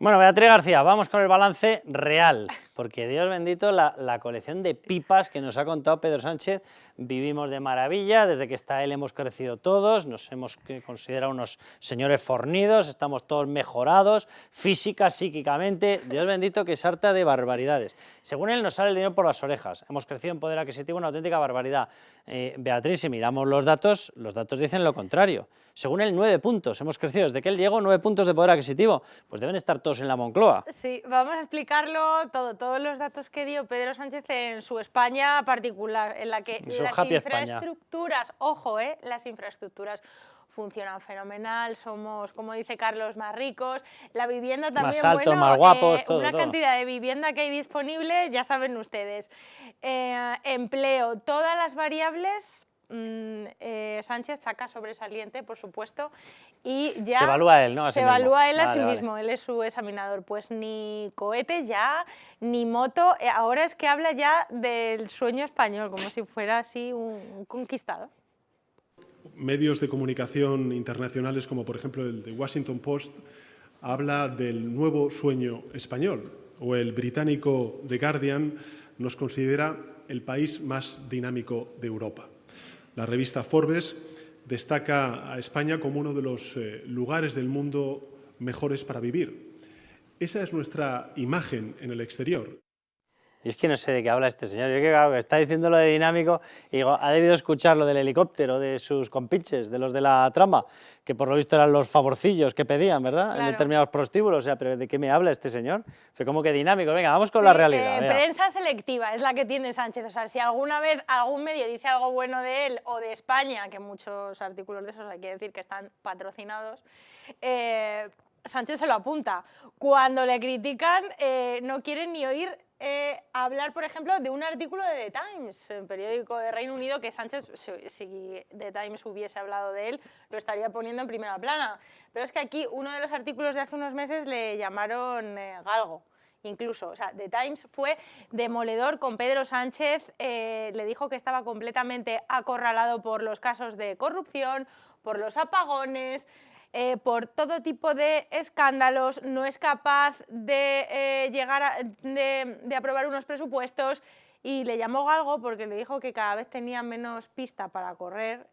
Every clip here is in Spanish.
Bueno, Beatriz García, vamos con el balance real, porque Dios bendito la colección de pipas que nos ha contado Pedro Sánchez. Vivimos de maravilla, desde que está él hemos crecido todos, nos hemos considerado unos señores fornidos, estamos todos mejorados, física, psíquicamente. Dios bendito que sarta de barbaridades. Según él nos sale el dinero por las orejas, hemos crecido en poder adquisitivo una auténtica barbaridad. Beatriz, si miramos los datos dicen lo contrario. Según él, 9 puntos, hemos crecido desde que él llegó 9 puntos de poder adquisitivo, pues deben estar todos en la Moncloa. Sí, vamos a explicarlo todo, todos los datos que dio Pedro Sánchez en su España particular, en la que las infraestructuras, ojo, las infraestructuras funcionan fenomenal, somos, como dice Carlos, más ricos, la vivienda también, más altos, más guapos, todo. Una cantidad de vivienda que hay disponible, ya saben ustedes. Empleo, todas las variables, Sánchez saca sobresaliente, por supuesto, y ya se evalúa él, ¿no? Se evalúa él a sí mismo, él es su examinador. Pues ni cohete ya, ni moto, ahora es que habla ya del sueño español, como si fuera así un conquistador. Medios de comunicación internacionales, como por ejemplo el The Washington Post, habla del nuevo sueño español, o el británico The Guardian nos considera el país más dinámico de Europa. La revista Forbes destaca a España como uno de los lugares del mundo mejores para vivir. Esa es nuestra imagen en el exterior. Y es que no sé de qué habla este señor. Yo que está diciendo lo de dinámico y digo, ha debido escuchar lo del helicóptero de sus compinches, de los de la trama, que por lo visto eran los favorcillos que pedían, ¿verdad? Claro. En determinados prostíbulos. O sea, pero ¿de qué me habla este señor? Fue como que dinámico. Venga, vamos con la realidad. Prensa selectiva es la que tiene Sánchez. O sea, si alguna vez algún medio dice algo bueno de él o de España, que muchos artículos de esos hay que decir que están patrocinados, Sánchez se lo apunta. Cuando le critican, no quieren ni oír hablar, por ejemplo, de un artículo de The Times, el periódico de Reino Unido, que Sánchez, si The Times hubiese hablado de él, lo estaría poniendo en primera plana. Pero es que aquí uno de los artículos de hace unos meses le llamaron galgo. Incluso, o sea, The Times fue demoledor con Pedro Sánchez, le dijo que estaba completamente acorralado por los casos de corrupción, por los apagones, por todo tipo de escándalos, no es capaz de de aprobar unos presupuestos, y le llamó galgo porque le dijo que cada vez tenía menos pista para correr,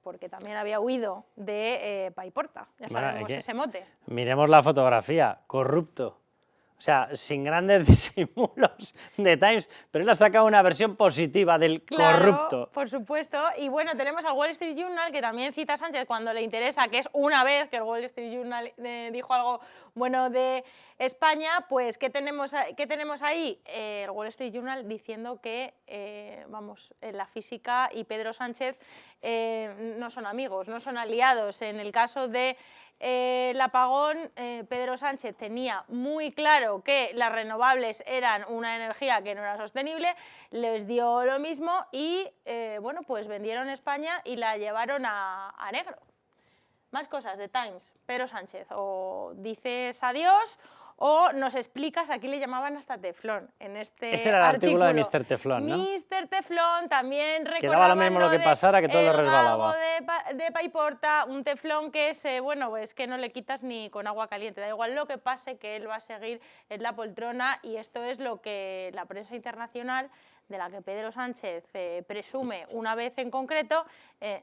porque también había huido de Paiporta, ya sabemos ese mote. Miremos la fotografía, corrupto. O sea, sin grandes disimulos de Times, pero él ha sacado una versión positiva del corrupto. Claro, por supuesto. Y bueno, tenemos al Wall Street Journal, que también cita a Sánchez cuando le interesa, que es una vez que el Wall Street Journal dijo algo bueno de España. Pues, ¿qué tenemos ahí? El Wall Street Journal diciendo que, la física y Pedro Sánchez no son amigos, no son aliados. En el caso de el apagón, Pedro Sánchez tenía muy claro que las renovables eran una energía que no era sostenible, les dio lo mismo y bueno, pues vendieron España y la llevaron a negro. Más cosas de Times. Pedro Sánchez, o dices adiós o nos explicas, aquí le llamaban hasta Teflón en este Ese era el artículo de Mr. Teflón, ¿no? Mr. Teflón también recordaba que daba lo mismo lo que pasara, que todo le resbalaba. De Paiporta, un teflón que es, bueno, es que no le quitas ni con agua caliente, da igual lo que pase, que él va a seguir en la poltrona, y esto es lo que la prensa internacional, de la que Pedro Sánchez presume una vez en concreto,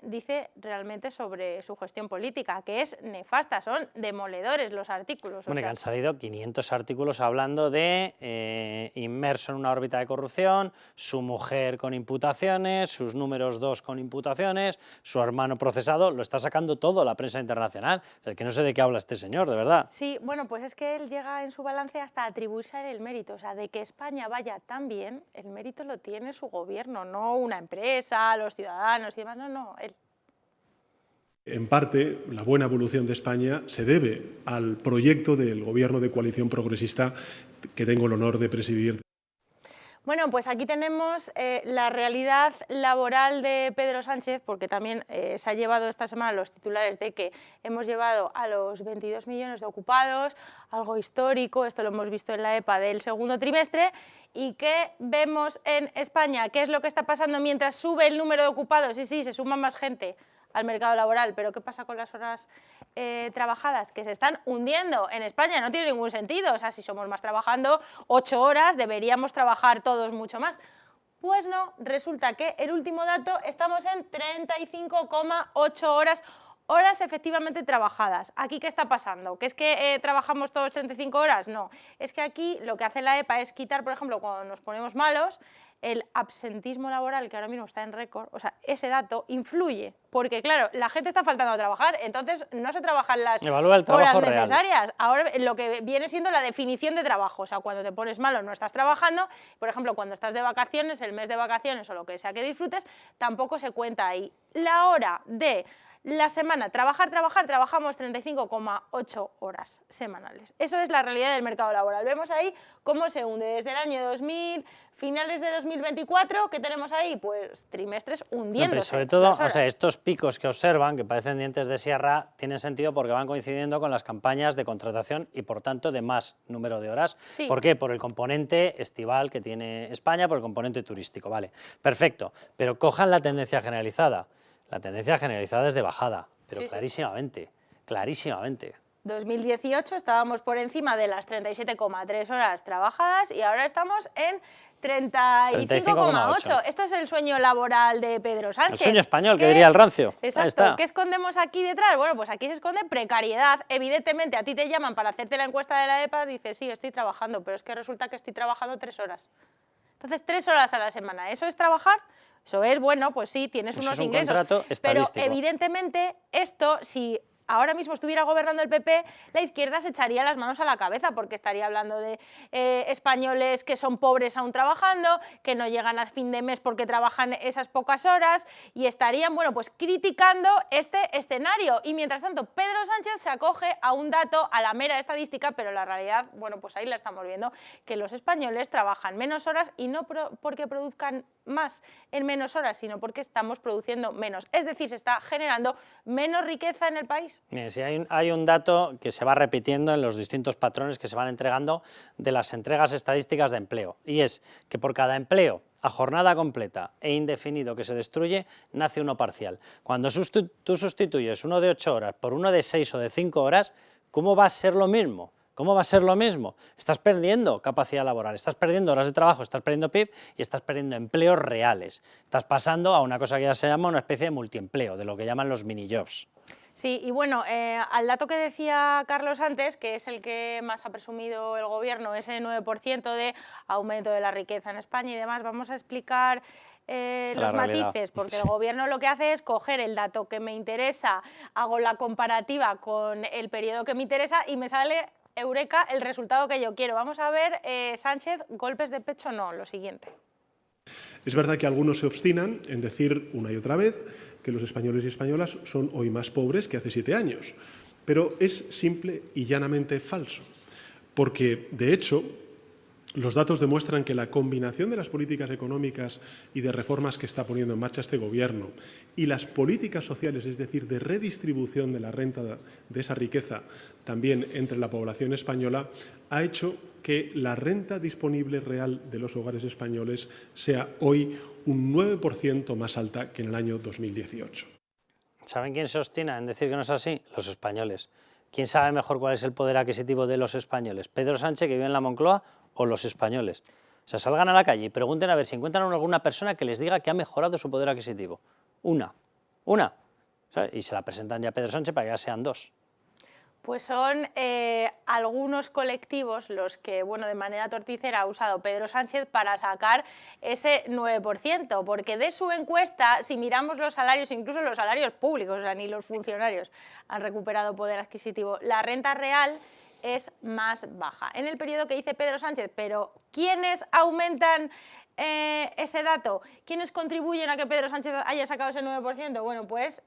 dice realmente sobre su gestión política, que es nefasta, son demoledores los artículos. Bueno, que han salido 500 artículos hablando de inmerso en una órbita de corrupción, su mujer con imputaciones, sus números 2 con imputaciones, su hermano procesado, lo está sacando todo la prensa internacional. O sea, que no sé de qué habla este señor, de verdad. Sí, bueno, pues es que él llega en su balance hasta atribuirse a él el mérito, o sea, de que España vaya tan bien, el mérito lo tiene su gobierno, no una empresa, los ciudadanos y demás, no, él. En parte, la buena evolución de España se debe al proyecto del Gobierno de coalición progresista que tengo el honor de presidir. Bueno, pues aquí tenemos la realidad laboral de Pedro Sánchez, porque también se ha llevado esta semana los titulares de que hemos llevado a los 22 millones de ocupados, algo histórico, esto lo hemos visto en la EPA del segundo trimestre, y ¿qué vemos en España? ¿Qué es lo que está pasando mientras sube el número de ocupados? Sí, se suma más gente al mercado laboral. Pero ¿qué pasa con las horas trabajadas? Que se están hundiendo en España, no tiene ningún sentido. O sea, si somos más trabajando 8 horas, deberíamos trabajar todos mucho más. Pues no, resulta que el último dato estamos en 35,8 horas efectivamente trabajadas. ¿Aquí qué está pasando? ¿Que es que trabajamos todos 35 horas? No, es que aquí lo que hace la EPA es quitar, por ejemplo, cuando nos ponemos malos, el absentismo laboral, que ahora mismo está en récord, o sea, ese dato influye, porque claro, la gente está faltando a trabajar, entonces no se trabajan las Evalúa el trabajo horas real. necesarias. Ahora lo que viene siendo la definición de trabajo, o sea, cuando te pones malo no estás trabajando, por ejemplo, cuando estás de vacaciones, el mes de vacaciones o lo que sea que disfrutes, tampoco se cuenta ahí. La hora de la semana, trabajamos 35,8 horas semanales. Eso es la realidad del mercado laboral. Vemos ahí cómo se hunde desde el año 2000, finales de 2024, ¿qué tenemos ahí? Pues trimestres hundiéndose. No, sobre todo, o sea, estos picos que observan, que parecen dientes de sierra, tienen sentido porque van coincidiendo con las campañas de contratación y, por tanto, de más número de horas. Sí. ¿Por qué? Por el componente estival que tiene España, por el componente turístico. Vale, perfecto. Pero cojan la tendencia generalizada. La tendencia generalizada es de bajada, pero sí, clarísimamente, clarísimamente. 2018 estábamos por encima de las 37,3 horas trabajadas y ahora estamos en 35,8. Esto es el sueño laboral de Pedro Sánchez. El sueño español, que diría el rancio. Exacto. Ahí está. ¿Qué escondemos aquí detrás? Bueno, pues aquí se esconde precariedad. Evidentemente, a ti te llaman para hacerte la encuesta de la EPA, dices, sí, estoy trabajando, pero es que resulta que estoy trabajando 3 horas. Entonces, 3 horas a la semana, ¿eso es trabajar? Eso es, bueno, pues sí, tienes unos ingresos. Contrato estadístico. Pero evidentemente esto, si ahora mismo estuviera gobernando el PP, la izquierda se echaría las manos a la cabeza porque estaría hablando de españoles que son pobres aún trabajando, que no llegan a fin de mes porque trabajan esas pocas horas y estarían, bueno, pues criticando este escenario. Y mientras tanto, Pedro Sánchez se acoge a un dato, a la mera estadística, pero la realidad, bueno, pues ahí la estamos viendo, que los españoles trabajan menos horas y no porque produzcan más en menos horas, sino porque estamos produciendo menos. Es decir, se está generando menos riqueza en el país. Bien, sí, hay un dato que se va repitiendo en los distintos patrones que se van entregando de las entregas estadísticas de empleo, y es que por cada empleo a jornada completa e indefinido que se destruye, nace uno parcial. Cuando tú sustituyes uno de 8 horas por uno de 6 o de 5 horas, ¿cómo va a ser lo mismo? ¿Cómo va a ser lo mismo? Estás perdiendo capacidad laboral, estás perdiendo horas de trabajo, estás perdiendo PIB y estás perdiendo empleos reales. Estás pasando a una cosa que ya se llama una especie de multiempleo, de lo que llaman los mini-jobs. Sí, y bueno, al dato que decía Carlos antes, que es el que más ha presumido el Gobierno, ese 9% de aumento de la riqueza en España y demás, vamos a explicar los matices, porque el Gobierno lo que hace es coger el dato que me interesa, hago la comparativa con el periodo que me interesa y me sale, eureka, el resultado que yo quiero. Vamos a ver, Sánchez, golpes de pecho no, lo siguiente. Es verdad que algunos se obstinan en decir una y otra vez que los españoles y españolas son hoy más pobres que hace 7 años, pero es simple y llanamente falso, porque, de hecho, los datos demuestran que la combinación de las políticas económicas y de reformas que está poniendo en marcha este Gobierno y las políticas sociales, es decir, de redistribución de la renta de esa riqueza también entre la población española, ha hecho que la renta disponible real de los hogares españoles sea hoy un 9% más alta que en el año 2018. ¿Saben quién se obstina en decir que no es así? Los españoles. ¿Quién sabe mejor cuál es el poder adquisitivo de los españoles? ¿Pedro Sánchez, que vive en la Moncloa, o los españoles? O sea, salgan a la calle y pregunten a ver si encuentran alguna persona que les diga que ha mejorado su poder adquisitivo. Una. ¿Sabes? Y se la presentan ya a Pedro Sánchez para que ya sean 2. Pues son algunos colectivos los que, bueno, de manera torticera ha usado Pedro Sánchez para sacar ese 9%, porque de su encuesta, si miramos los salarios, incluso los salarios públicos, o sea, ni los funcionarios han recuperado poder adquisitivo, la renta real es más baja. En el periodo que dice Pedro Sánchez, pero ¿quiénes aumentan ese dato? ¿Quiénes contribuyen a que Pedro Sánchez haya sacado ese 9%? Bueno, pues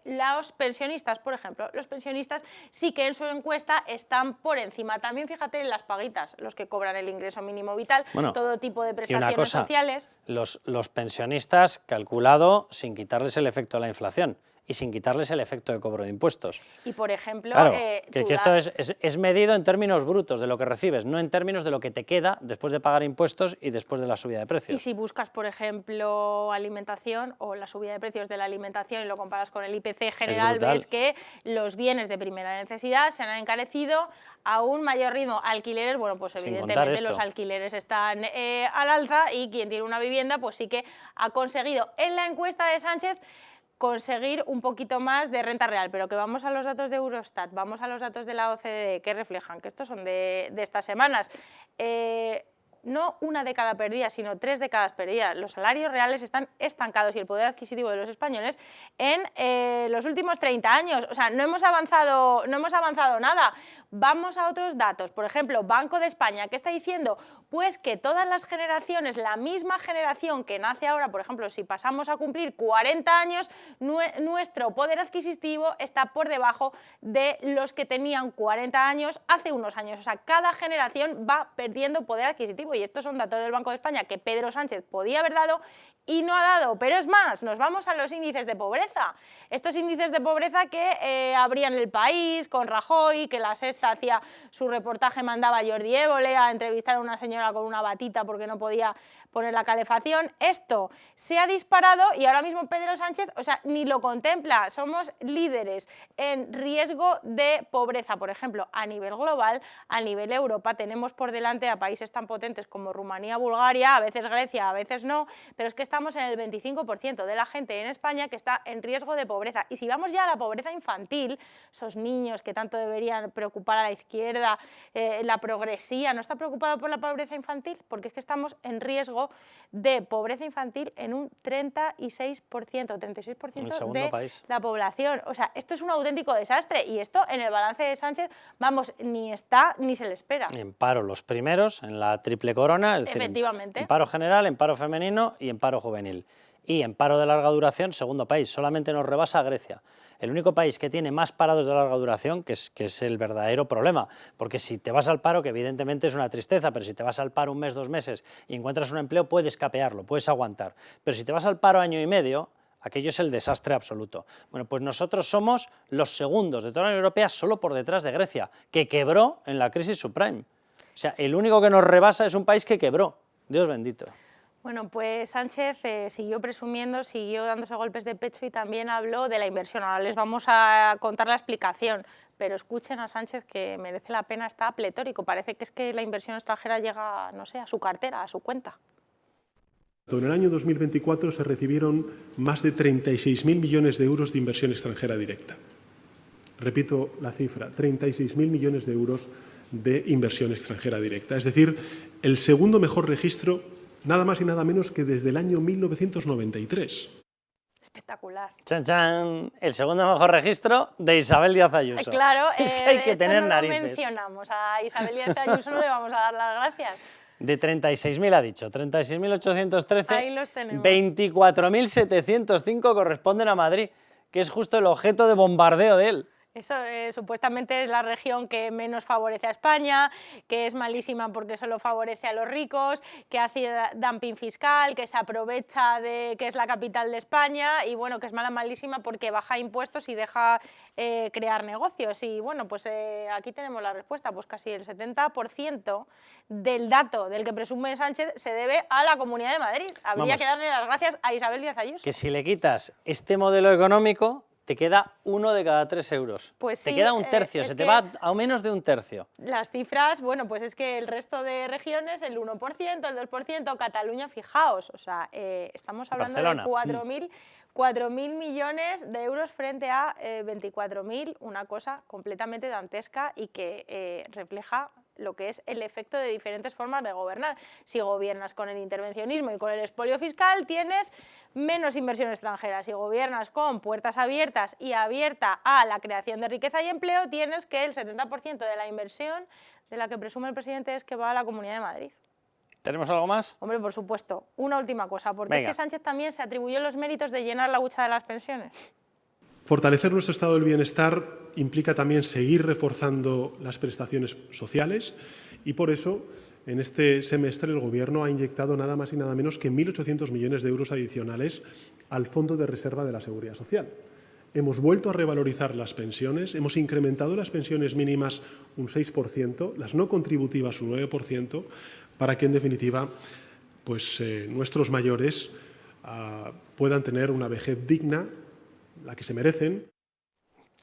los pensionistas, por ejemplo. Los pensionistas sí que en su encuesta están por encima. También fíjate en las paguitas, los que cobran el ingreso mínimo vital, bueno, todo tipo de prestaciones sociales. Los pensionistas calculado sin quitarles el efecto de la inflación. y sin quitarles el efecto de cobro de impuestos. Y, por ejemplo, Claro, que esto es medido en términos brutos de lo que recibes, no en términos de lo que te queda después de pagar impuestos y después de la subida de precios. Y si buscas, por ejemplo, alimentación o la subida de precios de la alimentación y lo comparas con el IPC general, ves que los bienes de primera necesidad se han encarecido a un mayor ritmo. Alquileres, bueno, pues evidentemente los alquileres están al alza, y quien tiene una vivienda pues sí que ha conseguido en la encuesta de Sánchez conseguir un poquito más de renta real, pero que vamos a los datos de Eurostat, vamos a los datos de la OCDE, que reflejan que estos son de estas semanas. No una década perdida, sino 3 décadas perdidas. Los salarios reales están estancados y el poder adquisitivo de los españoles en los últimos 30 años. O sea, no hemos avanzado nada. Vamos a otros datos. Por ejemplo, Banco de España, ¿qué está diciendo? Pues que todas las generaciones, la misma generación que nace ahora, por ejemplo, si pasamos a cumplir 40 años, nuestro poder adquisitivo está por debajo de los que tenían 40 años hace unos años. O sea, cada generación va perdiendo poder adquisitivo. Y estos son datos del Banco de España que Pedro Sánchez podía haber dado y no ha dado. Pero es más, nos vamos a los índices de pobreza. Estos índices de pobreza que abrían El País con Rajoy, que La Sexta hacía su reportaje, mandaba a Jordi Évole a entrevistar a una señora con una batita porque no podía poner la calefacción. Esto se ha disparado y ahora mismo Pedro Sánchez, o sea, ni lo contempla. Somos líderes en riesgo de pobreza, por ejemplo, a nivel global, a nivel Europa. Tenemos por delante a países tan potentes como Rumanía, Bulgaria, a veces Grecia, a veces no, pero es que estamos en el 25% de la gente en España que está en riesgo de pobreza. Y si vamos ya a la pobreza infantil, esos niños que tanto deberían preocupar a la izquierda, la progresía, ¿no está preocupado por la pobreza infantil? Porque es que estamos en riesgo de pobreza infantil en un 36%, 36% de país. La población. O sea, esto es un auténtico desastre y esto en el balance de Sánchez, vamos, ni está ni se le espera. En paro los primeros, en la triple corona, es decir, en paro general, en paro femenino y en paro juvenil. Y en paro de larga duración, segundo país, solamente nos rebasa Grecia. El único país que tiene más parados de larga duración, que es el verdadero problema, porque si te vas al paro, que evidentemente es una tristeza, pero si te vas al paro un mes, 2 meses y encuentras un empleo, puedes capearlo, puedes aguantar. Pero si te vas al paro año y medio, aquello es el desastre absoluto. Bueno, pues nosotros somos los segundos de toda la Unión Europea solo por detrás de Grecia, que quebró en la crisis subprime. O sea, el único que nos rebasa es un país que quebró. Dios bendito. Bueno, pues Sánchez siguió presumiendo, siguió dándose golpes de pecho y también habló de la inversión. Ahora les vamos a contar la explicación, pero escuchen a Sánchez, que merece la pena, está pletórico. Parece que es que la inversión extranjera llega, no sé, a su cartera, a su cuenta. En el año 2024 se recibieron más de 36.000 millones de euros de inversión extranjera directa. Repito la cifra, 36.000 millones de euros de inversión extranjera directa. Es decir, el segundo mejor registro, nada más y nada menos que desde el año 1993. Espectacular. ¡Chan, chan! El segundo mejor registro de Isabel Díaz Ayuso. Claro, es que hay que tener no narices. Lo mencionamos, a Isabel Díaz Ayuso no le vamos a dar las gracias. De 36.000 ha dicho, 36.813, ahí los tenemos. 24.705 corresponden a Madrid, que es justo el objeto de bombardeo de él. Eso supuestamente es la región que menos favorece a España, que es malísima porque solo favorece a los ricos, que hace dumping fiscal, que se aprovecha de que es la capital de España y bueno, que es malísima porque baja impuestos y deja crear negocios. Y bueno, pues aquí tenemos la respuesta, pues casi el 70% del dato del que presume Sánchez se debe a la Comunidad de Madrid. Habría que darle las gracias a Isabel Díaz Ayuso. Que si le quitas este modelo económico, te queda 1 de cada 3 euros. Pues sí, te queda un tercio, se te va a menos de un tercio. Las cifras, bueno, pues es que el resto de regiones, el 1%, el 2%, Cataluña, fijaos, o sea, estamos hablando Barcelona. de 4.000 millones de euros frente a 24.000, una cosa completamente dantesca y que refleja lo que es el efecto de diferentes formas de gobernar. Si gobiernas con el intervencionismo y con el expolio fiscal, tienes menos inversión extranjera. Si gobiernas con puertas abiertas y abierta a la creación de riqueza y empleo, tienes que el 70% de la inversión de la que presume el presidente es que va a la Comunidad de Madrid. ¿Tenemos algo más? Hombre, por supuesto. Una última cosa, porque Venga. es que Sánchez también se atribuyó los méritos de llenar la hucha de las pensiones. Fortalecer nuestro estado del bienestar implica también seguir reforzando las prestaciones sociales y por eso en este semestre el Gobierno ha inyectado nada más y nada menos que 1.800 millones de euros adicionales al Fondo de Reserva de la Seguridad Social. hemos vuelto a revalorizar las pensiones, hemos incrementado las pensiones mínimas un 6%, las no contributivas un 9%, para que, en definitiva, pues, nuestros mayores puedan tener una vejez digna, la que se merecen.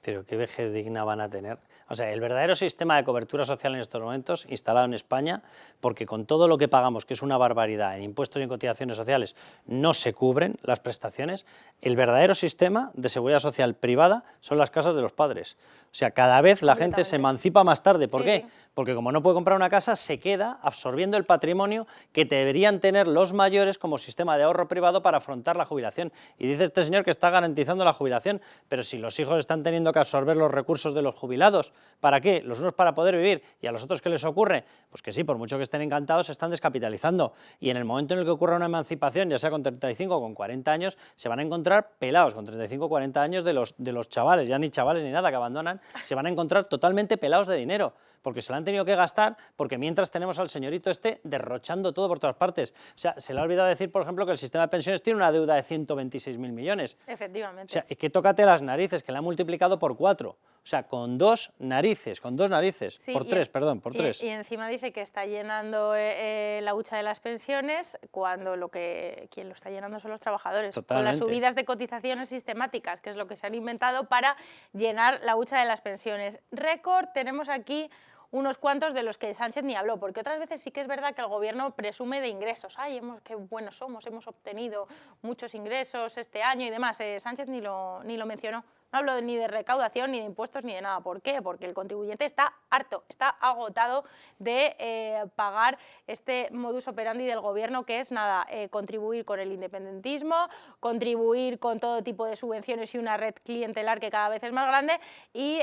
Pero qué vejez digna van a tener. O sea, el verdadero sistema de cobertura social en estos momentos, instalado en España, porque con todo lo que pagamos, que es una barbaridad, en impuestos y en cotizaciones sociales, no se cubren las prestaciones, el verdadero sistema de seguridad social privada son las casas de los padres. O sea, cada vez la gente se emancipa más tarde. ¿Por qué? Porque como no puede comprar una casa, se queda absorbiendo el patrimonio que deberían tener los mayores como sistema de ahorro privado para afrontar la jubilación. Y dice este señor que está garantizando la jubilación, pero si los hijos están teniendo que absorber los recursos de los jubilados, ¿para qué? Los unos para poder vivir, y a los otros ¿qué les ocurre? Pues que sí, por mucho que estén encantados, se están descapitalizando, y en el momento en el que ocurra una emancipación, ya sea con 35 o con 40 años, se van a encontrar pelados con 35 o 40 años de los chavales, ya ni chavales ni nada, que abandonan, se van a encontrar totalmente pelados de dinero, porque se lo han tenido que gastar, porque mientras tenemos al señorito este derrochando todo por todas partes. O sea, se le ha olvidado decir, por ejemplo, que el sistema de pensiones tiene una deuda de 126.000 millones. Efectivamente. O sea, es que tócate las narices, que la ha multiplicado por 4. O sea, con dos narices, Sí, por tres, perdón, por tres. Y encima dice que está llenando la hucha de las pensiones cuando quien lo está llenando son los trabajadores. Totalmente. Con las subidas de cotizaciones sistemáticas, que es lo que se han inventado para llenar la hucha de las pensiones. Récord, tenemos aquí unos cuantos de los que Sánchez ni habló, porque otras veces sí que es verdad que el gobierno presume de ingresos. ¡Ay, qué buenos somos, hemos obtenido muchos ingresos este año y demás! Sánchez ni lo mencionó. No hablo ni de recaudación, ni de impuestos, ni de nada. ¿Por qué? Porque el contribuyente está harto, está agotado de pagar este modus operandi del gobierno, que es nada, contribuir con el independentismo, contribuir con todo tipo de subvenciones y una red clientelar que cada vez es más grande y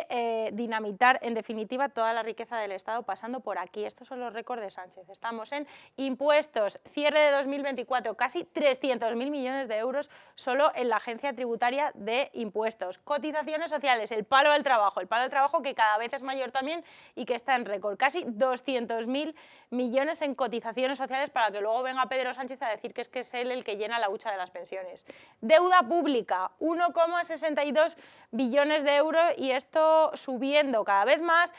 dinamitar, en definitiva, toda la riqueza del Estado pasando por aquí. Estos son los récords de Sánchez. Estamos en impuestos, cierre de 2024, casi 300.000 millones de euros solo en la Agencia Tributaria de Impuestos. Cotizaciones sociales, el palo al trabajo que cada vez es mayor también y que está en récord, casi 200.000 millones en cotizaciones sociales, para que luego venga Pedro Sánchez a decir que es él el que llena la hucha de las pensiones. Deuda pública, 1,62 billones de euros, y esto subiendo cada vez más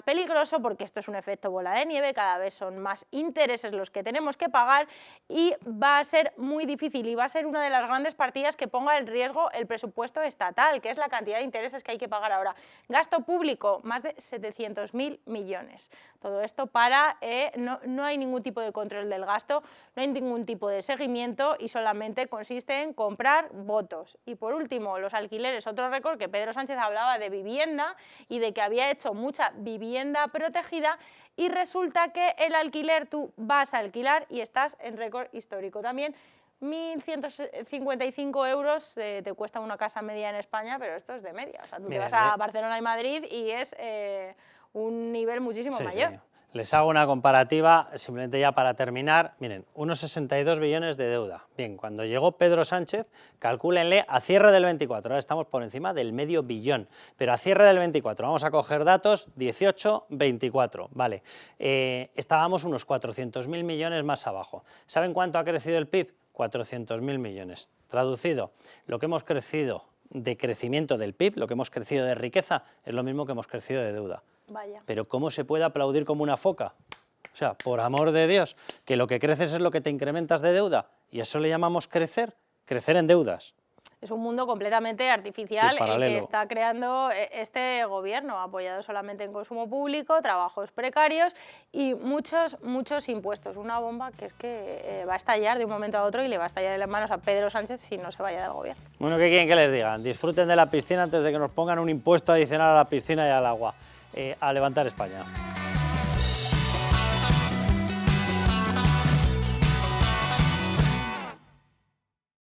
peligroso, porque esto es un efecto bola de nieve, cada vez son más intereses los que tenemos que pagar y va a ser muy difícil, y va a ser una de las grandes partidas que ponga en riesgo el presupuesto estatal, que es la cantidad de intereses que hay que pagar ahora. Gasto público, más de 700.000 millones. Todo esto no hay ningún tipo de control del gasto, no hay ningún tipo de seguimiento y solamente consiste en comprar votos. Y por último, los alquileres, otro récord, que Pedro Sánchez hablaba de vivienda y de que había hecho mucha vivienda protegida, y resulta que el alquiler, tú vas a alquilar y estás en récord histórico también. 1.155 euros te cuesta una casa media en España, pero esto es de media. O sea, tú te vas a Barcelona y Madrid y es un nivel muchísimo mayor. Sí. Les hago una comparativa, simplemente ya para terminar. Miren, unos 62 billones de deuda. Bien, cuando llegó Pedro Sánchez, calcúlenle a cierre del 24, ahora estamos por encima del medio billón, pero a cierre del 24, vamos a coger datos, 18, 24, vale. Estábamos unos 400.000 millones más abajo. ¿Saben cuánto ha crecido el PIB? 400.000 millones. Traducido, lo que hemos crecido de crecimiento del PIB, lo que hemos crecido de riqueza, es lo mismo que hemos crecido de deuda. Vaya. Pero ¿cómo se puede aplaudir como una foca? O sea, por amor de Dios, que lo que creces es lo que te incrementas de deuda, y eso le llamamos crecer en deudas. Es un mundo completamente artificial Sí, el que está creando este gobierno, apoyado solamente en consumo público, trabajos precarios y muchos impuestos. Una bomba que es que va a estallar de un momento a otro y le va a estallar en las manos a Pedro Sánchez si no se vaya del gobierno. Bueno, ¿qué quieren que les digan? Disfruten de la piscina antes de que nos pongan un impuesto adicional a la piscina y al agua. A levantar España.